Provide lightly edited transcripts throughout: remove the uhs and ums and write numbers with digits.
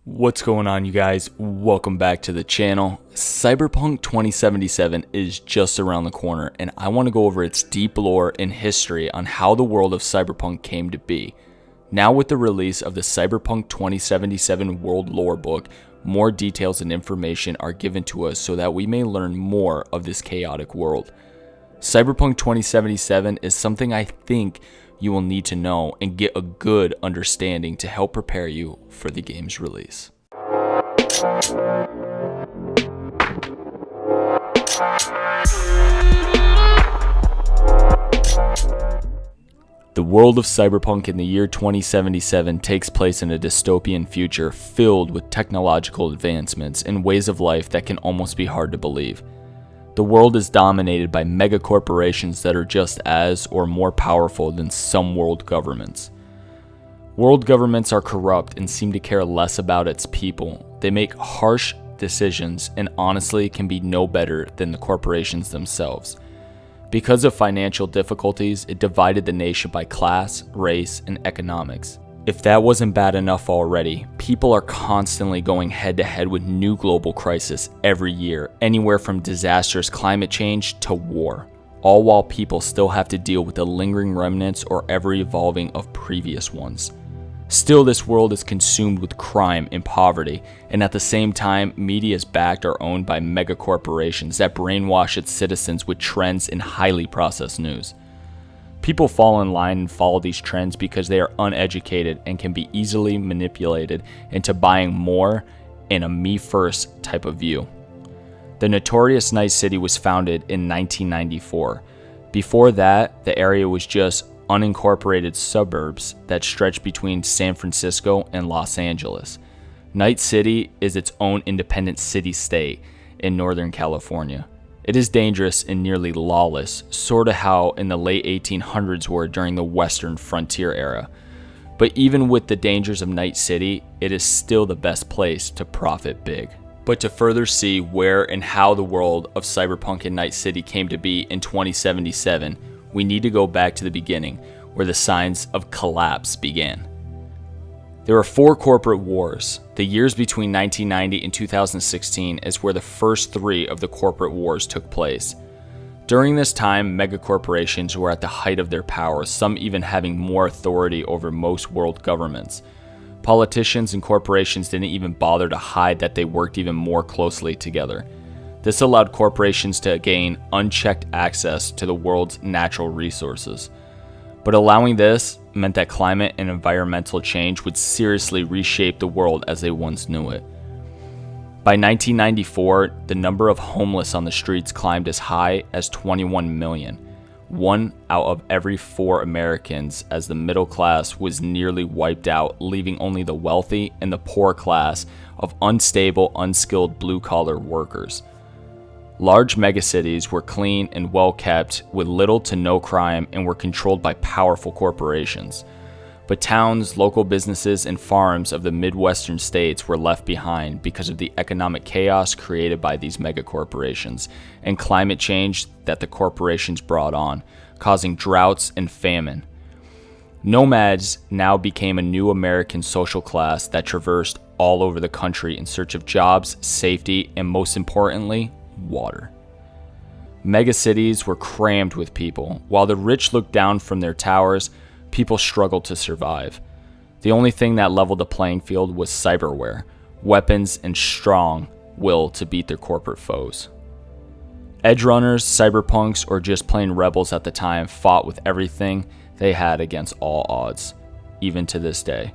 What's going on, you guys? Welcome back to the channel. Cyberpunk 2077 is just around the corner, and I want to go over its deep lore and history on how the world of Cyberpunk came to be. Now, with the release of the Cyberpunk 2077 World Lore book, more details and information are given to us so that we may learn more of this chaotic world. Cyberpunk 2077 is something I think you will need to know and get a good understanding to help prepare you for the game's release. The world of Cyberpunk in the year 2077 takes place in a dystopian future filled with technological advancements and ways of life that can almost be hard to believe. The world is dominated by megacorporations that are just as or more powerful than some world governments. World governments are corrupt and seem to care less about its people. They make harsh decisions and honestly can be no better than the corporations themselves. Because of financial difficulties, it divided the nation by class, race, and economics. If that wasn't bad enough already, people are constantly going head to head with new global crisis every year, anywhere from disastrous climate change to war, all while people still have to deal with the lingering remnants or ever-evolving of previous ones. Still, this world is consumed with crime and poverty, and at the same time, media is backed or owned by megacorporations that brainwash its citizens with trends and highly processed news. People fall in line and follow these trends because they are uneducated and can be easily manipulated into buying more in a me-first type of view. The notorious Night City was founded in 1994. Before that, the area was just unincorporated suburbs that stretched between San Francisco and Los Angeles. Night City is its own independent city-state in Northern California. It is dangerous and nearly lawless, sort of how in the late 1800s were during the Western frontier era. But even with the dangers of Night City, it is still the best place to profit big. But to further see where and how the world of Cyberpunk and Night City came to be in 2077, we need to go back to the beginning, where the signs of collapse began. There were 4 corporate wars. The years between 1990 and 2016 is where the first 3 of the corporate wars took place. During this time, megacorporations were at the height of their power, some even having more authority over most world governments. Politicians and corporations didn't even bother to hide that they worked even more closely together. This allowed corporations to gain unchecked access to the world's natural resources. But allowing this meant that climate and environmental change would seriously reshape the world as they once knew it. By 1994, the number of homeless on the streets climbed as high as 21 million. 1 out of every 4 Americans, as the middle class was nearly wiped out, leaving only the wealthy and the poor class of unstable, unskilled blue-collar workers. Large megacities were clean and well kept with little to no crime and were controlled by powerful corporations. But towns, local businesses, and farms of the Midwestern states were left behind because of the economic chaos created by these megacorporations and climate change that the corporations brought on, causing droughts and famine. Nomads now became a new American social class that traversed all over the country in search of jobs, safety, and most importantly, water. Megacities were crammed with people. While the rich looked down from their towers, people struggled to survive. The only thing that leveled the playing field was cyberware, weapons, and strong will to beat their corporate foes. Edge runners, cyberpunks, or just plain rebels at the time fought with everything they had against all odds, even to this day.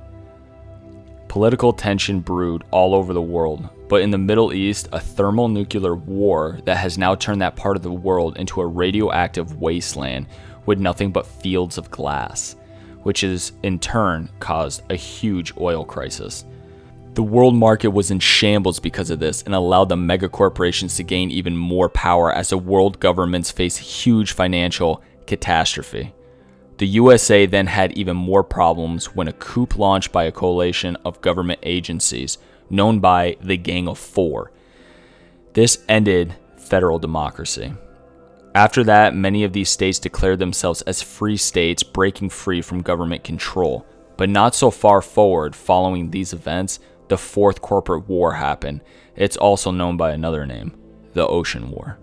Political tension brewed all over the world, but in the Middle East, a thermonuclear war that has now turned that part of the world into a radioactive wasteland with nothing but fields of glass, which has in turn caused a huge oil crisis. The world market was in shambles because of this and allowed the megacorporations to gain even more power as the world governments faced huge financial catastrophe. The USA then had even more problems when a coup launched by a coalition of government agencies known by the Gang of Four. This ended federal democracy. After that, many of these states declared themselves as free states, breaking free from government control. But not so far forward following these events, the Fourth Corporate War happened. It's also known by another name, the Ocean War.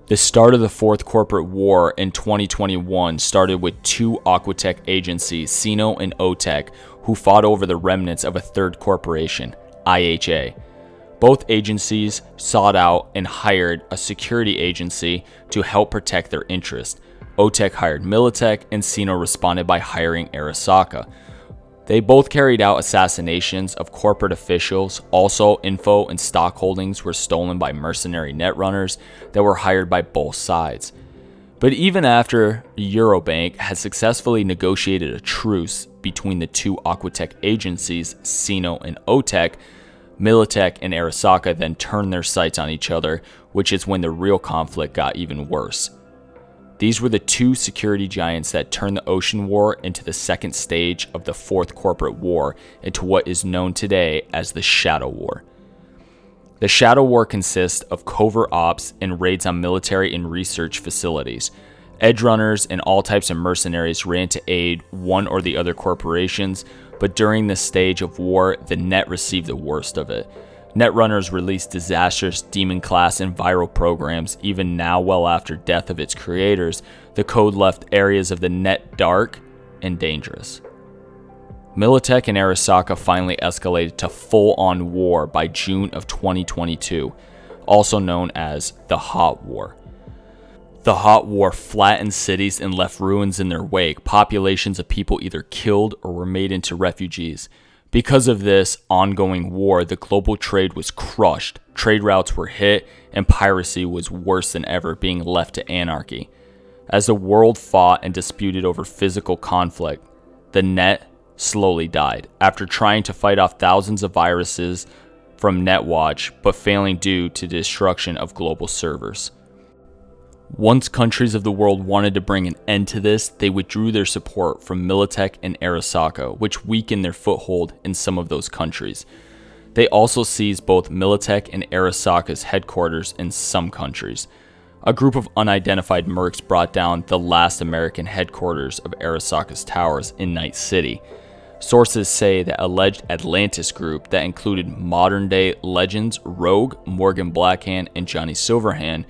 The start of the Fourth Corporate War in 2021 started with two Aquatech agencies, Sino and OTEC, who fought over the remnants of a third corporation, IHA. Both agencies sought out and hired a security agency to help protect their interests. OTEC hired Militech, and Sino responded by hiring Arasaka. They both carried out assassinations of corporate officials. Also, info and stock holdings were stolen by mercenary netrunners that were hired by both sides. But even after Eurobank had successfully negotiated a truce between the two Aquatech agencies, Sino and OTEC, Militech and Arasaka then turned their sights on each other, which is when the real conflict got even worse. These were the two security giants that turned the Ocean War into the second stage of the Fourth Corporate War into what is known today as the Shadow War. The Shadow War consists of covert ops and raids on military and research facilities. Edge runners and all types of mercenaries ran to aid one or the other corporations, but during this stage of war, the net received the worst of it. Netrunners released disastrous demon-class and viral programs. Even now, well after death of its creators, the code left areas of the net dark and dangerous. Militech and Arasaka finally escalated to full-on war by June of 2022, also known as the Hot War. The Hot War flattened cities and left ruins in their wake. Populations of people either killed or were made into refugees. Because of this ongoing war, the global trade was crushed, trade routes were hit, and piracy was worse than ever, being left to anarchy. As the world fought and disputed over physical conflict, the net slowly died. After trying to fight off thousands of viruses from NetWatch, but failing due to the destruction of global servers. Once countries of the world wanted to bring an end to this, they withdrew their support from Militech and Arasaka, which weakened their foothold in some of those countries. They also seized both Militech and Arasaka's headquarters in some countries. A group of unidentified mercs brought down the last American headquarters of Arasaka's towers in Night City. Sources say that alleged Atlantis group that included modern-day legends Rogue, Morgan Blackhand, and Johnny Silverhand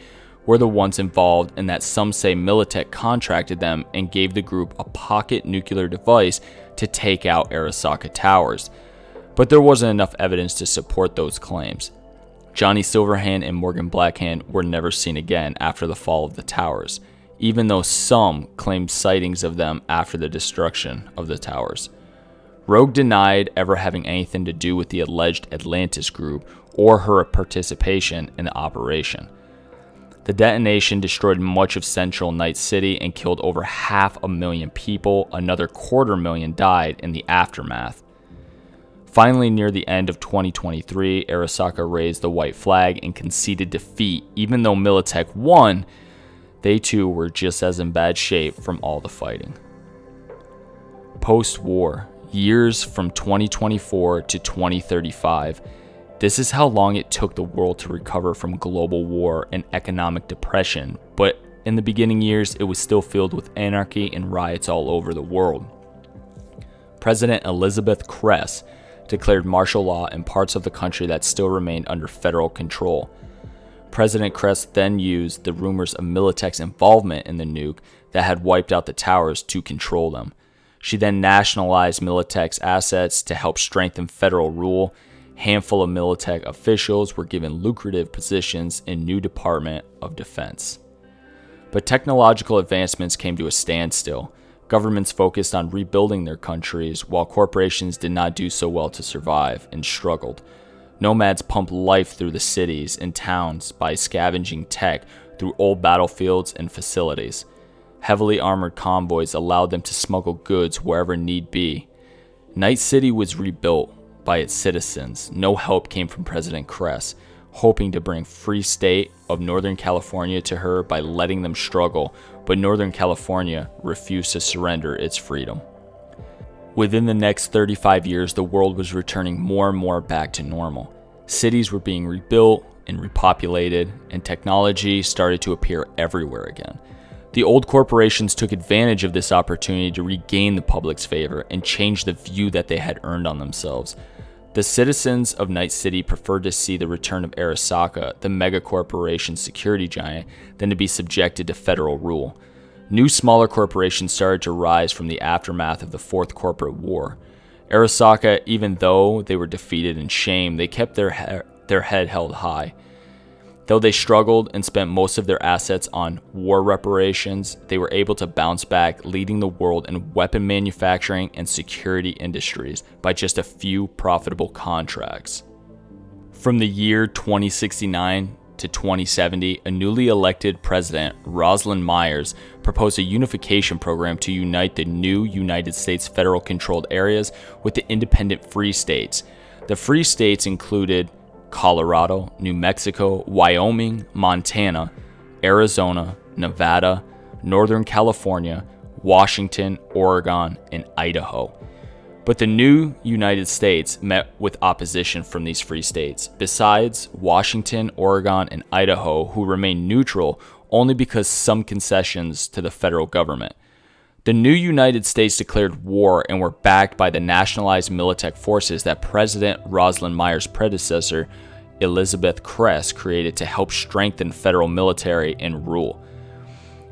were the ones involved, and that some say Militech contracted them and gave the group a pocket nuclear device to take out Arasaka towers. But there wasn't enough evidence to support those claims. Johnny Silverhand and Morgan Blackhand were never seen again after the fall of the towers, even though some claimed sightings of them after the destruction of the towers. Rogue denied ever having anything to do with the alleged Atlantis group or her participation in the operation. The detonation destroyed much of central Night City and killed over 500,000 people. Another 250,000 died in the aftermath. Finally, near the end of 2023, Arasaka raised the white flag and conceded defeat. Even though Militech won, they too were just as in bad shape from all the fighting. Post-war, years from 2024 to 2035. This is how long it took the world to recover from global war and economic depression, but in the beginning years, it was still filled with anarchy and riots all over the world. President Elizabeth Kress declared martial law in parts of the country that still remained under federal control. President Kress then used the rumors of Militech's involvement in the nuke that had wiped out the towers to control them. She then nationalized Militech's assets to help strengthen federal rule. Handful of Militech officials were given lucrative positions in new Department of Defense. But technological advancements came to a standstill. Governments focused on rebuilding their countries, while corporations did not do so well to survive and struggled. Nomads pumped life through the cities and towns by scavenging tech through old battlefields and facilities. Heavily armored convoys allowed them to smuggle goods wherever need be. Night City was rebuilt by its citizens. No help came from President Kress, hoping to bring free state of Northern California to her by letting them struggle, but Northern California refused to surrender its freedom. Within the next 35 years, the world was returning more and more back to normal. Cities were being rebuilt and repopulated, and technology started to appear everywhere again. The old corporations took advantage of this opportunity to regain the public's favor and change the view that they had earned on themselves. The citizens of Night City preferred to see the return of Arasaka, the megacorporation security giant, than to be subjected to federal rule. New smaller corporations started to rise from the aftermath of the Fourth Corporate War. Arasaka, even though they were defeated and shamed, they kept their head held high. Though they struggled and spent most of their assets on war reparations, they were able to bounce back, leading the world in weapon manufacturing and security industries by just a few profitable contracts. From the year 2069 to 2070, a newly elected president, Rosalind Myers, proposed a unification program to unite the new United States federal-controlled areas with the independent free states. The free states included Colorado, New Mexico, Wyoming, Montana, Arizona, Nevada, Northern California, Washington, Oregon, and Idaho. But the new United States met with opposition from these free states, besides Washington, Oregon, and Idaho, who remained neutral only because some concessions to the federal government. The new United States declared war and were backed by the nationalized Militech forces that President Rosalind Myers' predecessor, Elizabeth Kress, created to help strengthen federal military and rule.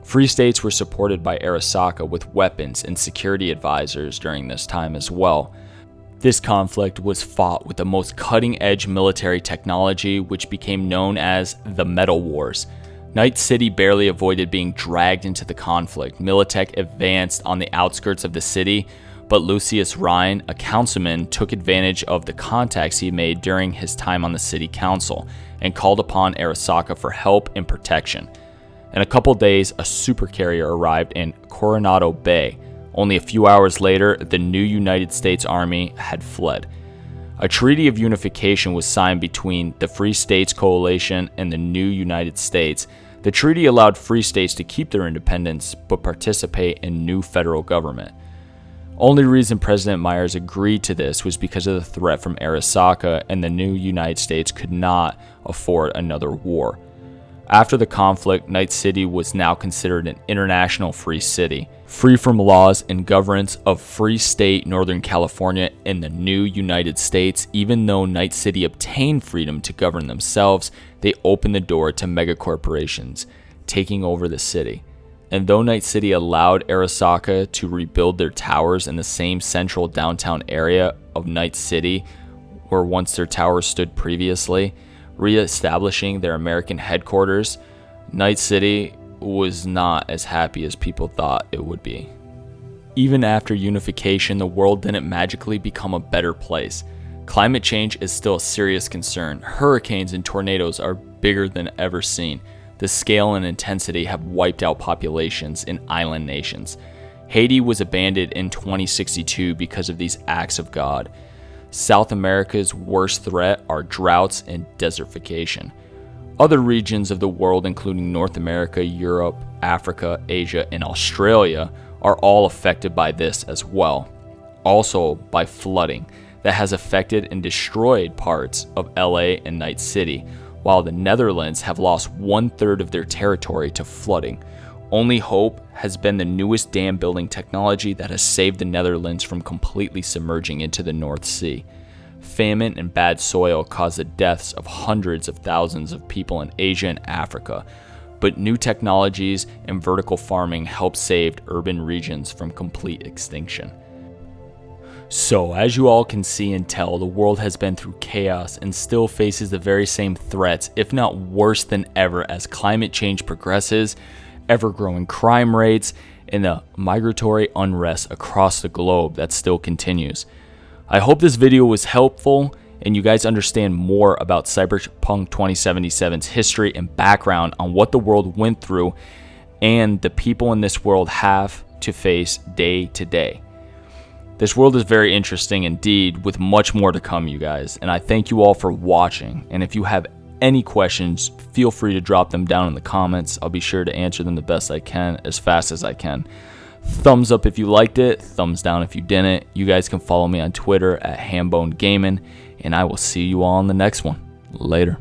Free states were supported by Arasaka with weapons and security advisors during this time as well. This conflict was fought with the most cutting-edge military technology, which became known as the Metal Wars. Night City barely avoided being dragged into the conflict. Militech advanced on the outskirts of the city, but Lucius Rhine, a councilman, took advantage of the contacts he made during his time on the city council and called upon Arasaka for help and protection. In a couple days, a supercarrier arrived in Coronado Bay. Only a few hours later, the new United States Army had fled. A treaty of unification was signed between the Free States Coalition and the new United States. The treaty allowed free states to keep their independence but participate in new federal government. Only reason President Myers agreed to this was because of the threat from Arasaka, and the new United States could not afford another war. After the conflict, Night City was now considered an international free city, free from laws and governance of Free State Northern California and the new United States. Even though Night City obtained freedom to govern themselves, they opened the door to megacorporations taking over the city. And though Night City allowed Arasaka to rebuild their towers in the same central downtown area of Night City where once their towers stood previously, re-establishing their American headquarters, Night City was not as happy as people thought it would be. Even after unification, the world didn't magically become a better place. Climate change is still a serious concern. Hurricanes and tornadoes are bigger than ever seen. The scale and intensity have wiped out populations in island nations. Haiti was abandoned in 2062 because of these acts of God. South America's worst threat are droughts and desertification. Other regions of the world, including North America, Europe, Africa, Asia, and Australia, are all affected by this as well. Also by flooding that has affected and destroyed parts of LA and Night City, while the Netherlands have lost 1/3 of their territory to flooding. Only hope has been the newest dam building technology that has saved the Netherlands from completely submerging into the North Sea. Famine and bad soil caused the deaths of hundreds of thousands of people in Asia and Africa, but new technologies and vertical farming helped save urban regions from complete extinction. So, as you all can see and tell, the world has been through chaos and still faces the very same threats, if not worse than ever, as climate change progresses, ever-growing crime rates, and the migratory unrest across the globe that still continues. I hope this video was helpful and you guys understand more about Cyberpunk 2077's history and background on what the world went through and the people in this world have to face day to day. This world is very interesting indeed, with much more to come, you guys, and I thank you all for watching. And if you have any questions, feel free to drop them down in the comments. I'll be sure to answer them the best I can, as fast as I can. Thumbs up if you liked it, thumbs down if you didn't. You guys can follow me on Twitter at HamboneGaming, and I will see you all in the next one. Later.